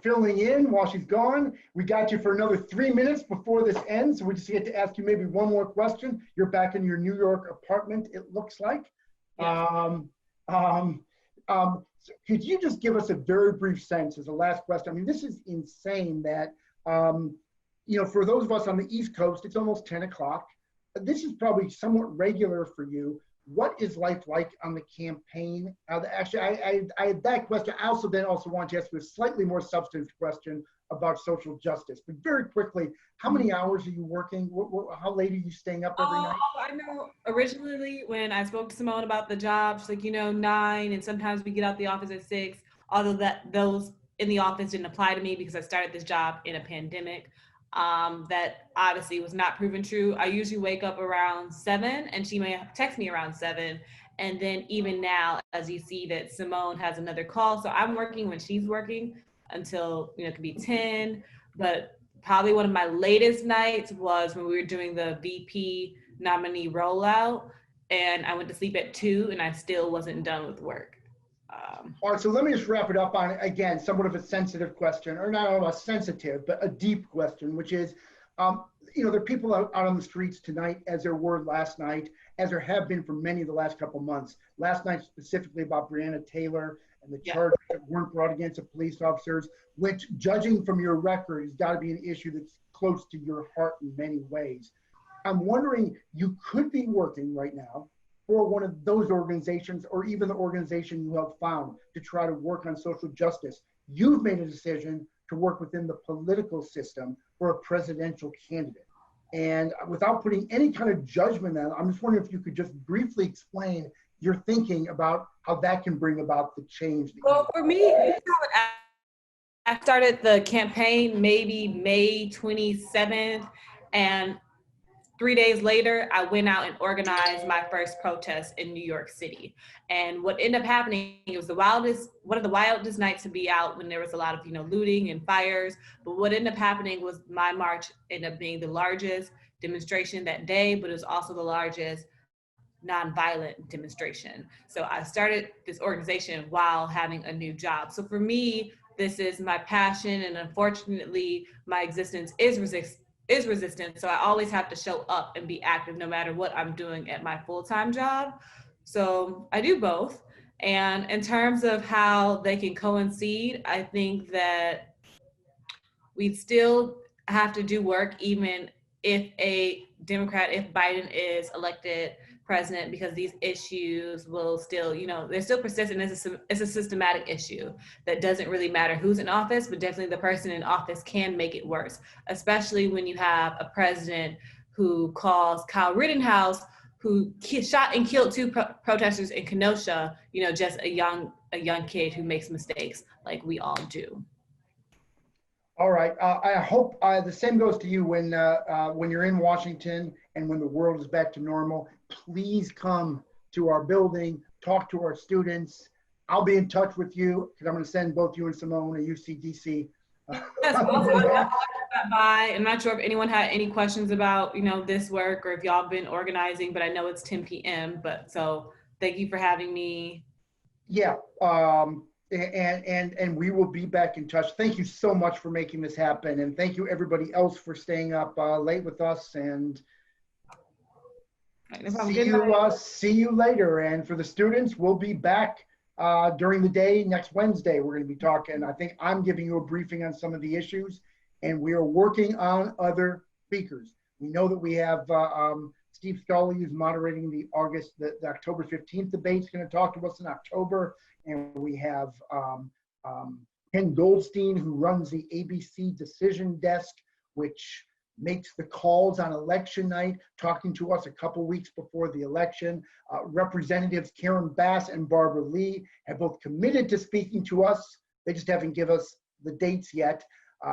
filling in while she's gone. We got you for another 3 minutes before this ends, so we just get to ask you maybe one more question. You're back in your New York apartment, it looks like. Yeah. So could you just give us a very brief sense as a last question? I mean, this is insane that, you know, for those of us on the East Coast, it's almost 10 o'clock. This is probably somewhat regular for you. What is life like on the campaign? Actually, I had that question. I also want to ask you a slightly more substantive question about social justice. But very quickly, how many hours are you working? How late are you staying up every night? I know originally when I spoke to Symone about the job, she's like, you know, 9, and sometimes we get out the office at 6, although those in the office didn't apply to me because I started this job in a pandemic. That obviously was not proven true. I usually wake up around 7, and she may text me around 7. And then even now, as you see that Symone has another call. So I'm working when she's working until, you know, it could be 10. But probably one of my latest nights was when we were doing the VP nominee rollout, and I went to sleep at 2, and I still wasn't done with work. All right, so let me just wrap it up on, again, somewhat of a sensitive question, or not a sensitive, but a deep question, which is, you know, there are people out on the streets tonight, as there were last night, as there have been for many of the last couple months. Last night specifically about Breonna Taylor and the charges that weren't brought against the police officers, which, judging from your record, has got to be an issue that's close to your heart in many ways. I'm wondering, you could be working right now for one of those organizations, or even the organization you have found to try to work on social justice. You've made a decision to work within the political system for a presidential candidate. And without putting any kind of judgment on it, I'm just wondering if you could just briefly explain your thinking about how that can bring about the change. Well, for me, you have an I started the campaign maybe May 27th, and 3 days later, I went out and organized my first protest in New York City. And what ended up happening, it was one of the wildest nights to be out when there was a lot of, looting and fires. But what ended up happening was my march ended up being the largest demonstration that day, but it was also the largest nonviolent demonstration. So I started this organization while having a new job. So for me, this is my passion, and unfortunately, my existence is resistant. So I always have to show up and be active no matter what I'm doing at my full-time job. So I do both. And in terms of how they can coincide, I think that we still have to do work even if a Democrat, if Biden is elected president, because these issues will still, they're still persistent. It's a systematic issue that doesn't really matter who's in office, but definitely the person in office can make it worse, especially when you have a president who calls Kyle Rittenhouse, who shot and killed two protesters in Kenosha, just a young kid who makes mistakes like we all do. All right. I hope the same goes to you when you're in Washington and when the world is back to normal. Please come to our building, talk to our students. I'll be in touch with you because I'm going to send both you and Symone a UCDC. Yes, also, I'm not sure if anyone had any questions about this work or if y'all been organizing, but I know it's 10 p.m. But so thank you for having me. Yeah. And we will be back in touch. Thank you so much for making this happen. And thank you everybody else for staying up late with us. And see you later. And for the students, we'll be back during the day next Wednesday. We're going to be talking. I think I'm giving you a briefing on some of the issues, and we are working on other speakers. We know that we have Steve Scully, who's moderating the October 15th debate, is going to talk to us in October. And we have Ken Goldstein, who runs the ABC Decision Desk, which makes the calls on election night, talking to us a couple weeks before the election. Representatives Karen Bass and Barbara Lee have both committed to speaking to us. They just haven't given us the dates yet.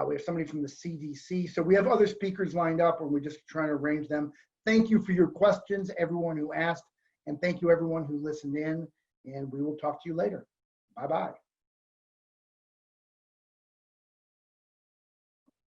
We have somebody from the CDC. So we have other speakers lined up, and we're just trying to arrange them. Thank you for your questions, everyone who asked, and thank you everyone who listened in, and we will talk to you later. Bye-bye.